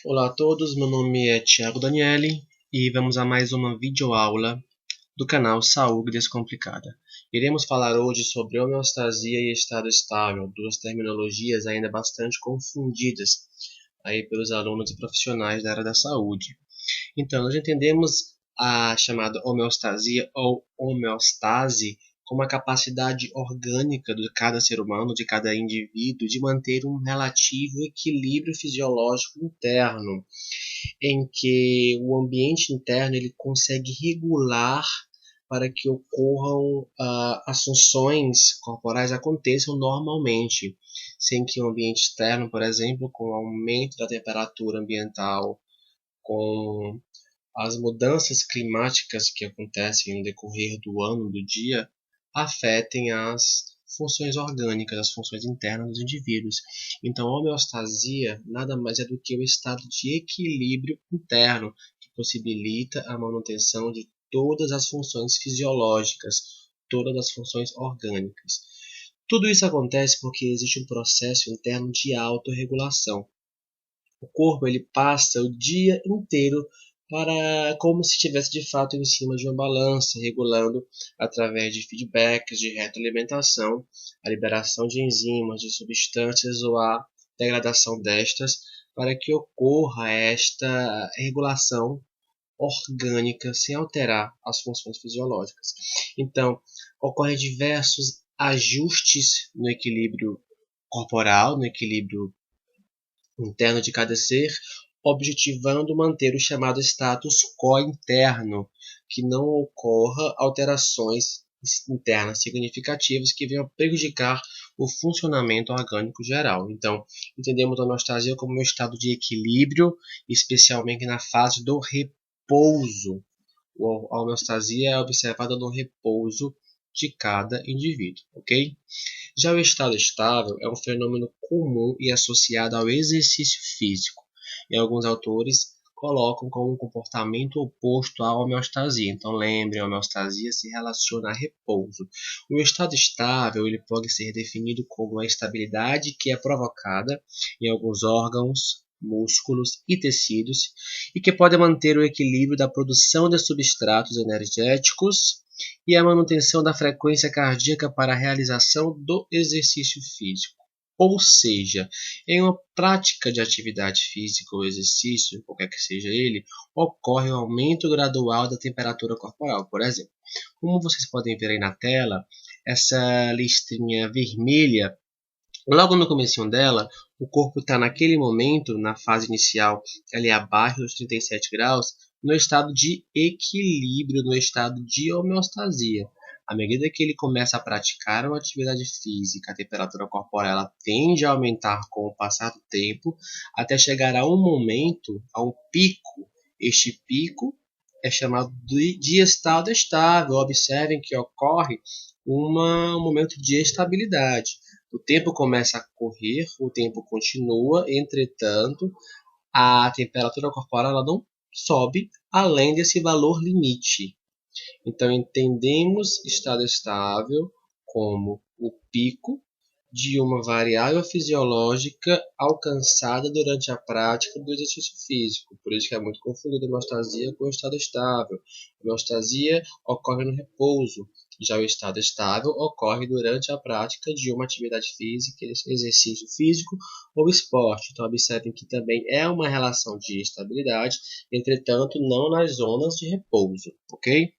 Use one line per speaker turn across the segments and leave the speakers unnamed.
Olá a todos, meu nome é Thiago Daniele e vamos a mais uma videoaula do canal Saúde Descomplicada. Iremos falar hoje sobre homeostasia e estado estável, duas terminologias ainda bastante confundidas aí pelos alunos e profissionais da área da saúde. Então, nós entendemos a chamada homeostasia ou homeostase como a capacidade orgânica de cada ser humano, de cada indivíduo, de manter um relativo equilíbrio fisiológico interno, em que o ambiente interno ele consegue regular para que ocorram as funções corporais aconteçam normalmente, sem que o ambiente externo, por exemplo, com o aumento da temperatura ambiental, com as mudanças climáticas que acontecem no decorrer do ano, do dia, afetem as funções orgânicas, as funções internas dos indivíduos. Então, a homeostasia nada mais é do que o estado de equilíbrio interno, que possibilita a manutenção de todas as funções fisiológicas, todas as funções orgânicas. Tudo isso acontece porque existe um processo interno de autorregulação. O corpo ele passa o dia inteiro para como se estivesse de fato em cima de uma balança, regulando através de feedbacks de retroalimentação, a liberação de enzimas, de substâncias ou a degradação destas, para que ocorra esta regulação orgânica sem alterar as funções fisiológicas. Então, ocorrem diversos ajustes no equilíbrio corporal, no equilíbrio interno de cada ser, objetivando manter o chamado status quo interno, que não ocorra alterações internas significativas que venham prejudicar o funcionamento orgânico geral. Então, entendemos a homeostasia como um estado de equilíbrio, especialmente na fase do repouso. A homeostasia é observada no repouso de cada indivíduo, ok? Já o estado estável é um fenômeno comum e associado ao exercício físico. E alguns autores colocam como um comportamento oposto à homeostasia. Então lembrem, a homeostasia se relaciona a repouso. O estado estável ele pode ser definido como a estabilidade que é provocada em alguns órgãos, músculos e tecidos e que pode manter o equilíbrio da produção de substratos energéticos e a manutenção da frequência cardíaca para a realização do exercício físico. Ou seja, em uma prática de atividade física ou exercício, qualquer que seja ele, ocorre um aumento gradual da temperatura corporal. Por exemplo, como vocês podem ver aí na tela, essa listrinha vermelha, logo no comecinho dela, o corpo está naquele momento, na fase inicial, ali abaixo dos 37 graus, no estado de equilíbrio, no estado de homeostasia. À medida que ele começa a praticar uma atividade física, a temperatura corporal ela tende a aumentar com o passar do tempo, até chegar a um momento, a um pico. Este pico é chamado de estado estável. Observem que ocorre um momento de estabilidade. O tempo começa a correr, o tempo continua, entretanto, a temperatura corporal ela não sobe além desse valor limite. Então, entendemos estado estável como o pico de uma variável fisiológica alcançada durante a prática do exercício físico. Por isso que é muito confundido a homeostasia com o estado estável. A homeostasia ocorre no repouso, já o estado estável ocorre durante a prática de uma atividade física, exercício físico ou esporte. Então, observem que também é uma relação de estabilidade, entretanto, não nas zonas de repouso, ok?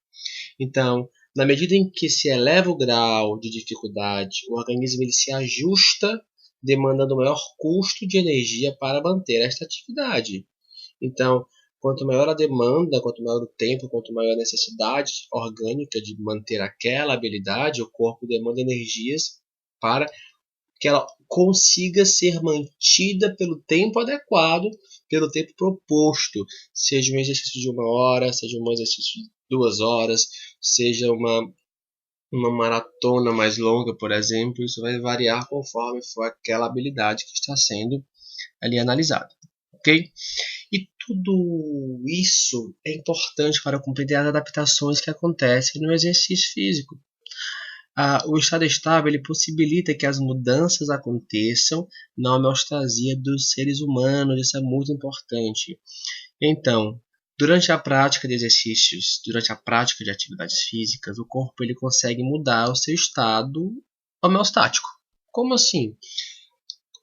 Então, na medida em que se eleva o grau de dificuldade, o organismo ele se ajusta, demandando maior custo de energia para manter esta atividade. Então, quanto maior a demanda, quanto maior o tempo, quanto maior a necessidade orgânica de manter aquela habilidade, o corpo demanda energias para que ela consiga ser mantida pelo tempo adequado, pelo tempo proposto, seja um exercício de 1 hora, seja um exercício de 2 horas, seja uma maratona mais longa, por exemplo, isso vai variar conforme for aquela habilidade que está sendo ali analisada, ok? E tudo isso é importante para compreender as adaptações que acontecem no exercício físico. O estado estável ele possibilita que as mudanças aconteçam na homeostasia dos seres humanos, isso é muito importante. Então, durante a prática de exercícios, durante a prática de atividades físicas, o corpo ele consegue mudar o seu estado homeostático. Como assim?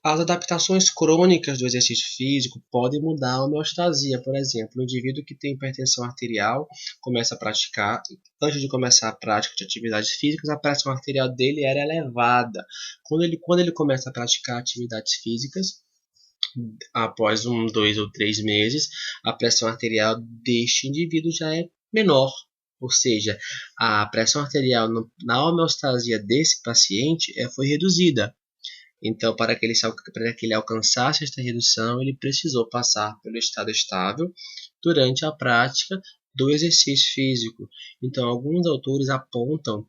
As adaptações crônicas do exercício físico podem mudar a homeostasia. Por exemplo, o indivíduo que tem hipertensão arterial começa a praticar, antes de começar a prática de atividades físicas, a pressão arterial dele era elevada. Quando ele começa a praticar atividades físicas, após 2 ou 3 meses, a pressão arterial deste indivíduo já é menor. Ou seja, a pressão arterial na homeostasia desse paciente foi reduzida. Então, para que ele alcançasse esta redução, ele precisou passar pelo estado estável durante a prática do exercício físico. Então, alguns autores apontam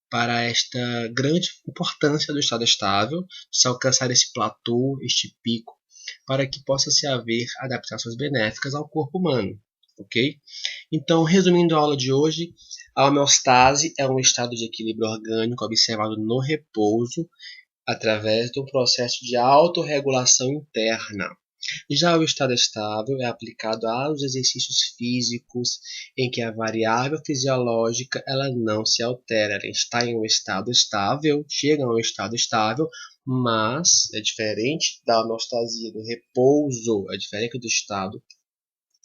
para esta grande importância do estado estável, de se alcançar esse platô, este pico, para que possa se haver adaptações benéficas ao corpo humano. Ok? Então, resumindo a aula de hoje, a homeostase é um estado de equilíbrio orgânico observado no repouso, através de um processo de autorregulação interna. Já o estado estável é aplicado aos exercícios físicos em que a variável fisiológica ela não se altera, ela está em um estado estável, chega a um estado estável, mas é diferente da homeostasia do repouso, é diferente do estado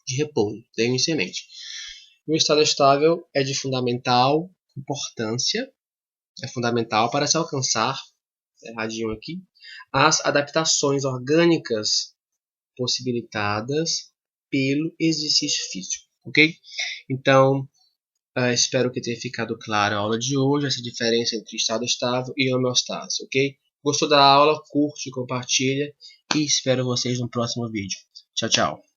de repouso. Tenha isso em mente. O estado estável é de fundamental importância, é fundamental para se alcançar erradinho aqui, as adaptações orgânicas possibilitadas pelo exercício físico, ok? Então, espero que tenha ficado clara a aula de hoje, essa diferença entre estado estável e homeostase, ok? Gostou da aula? Curte, compartilha e espero vocês no próximo vídeo. Tchau, tchau!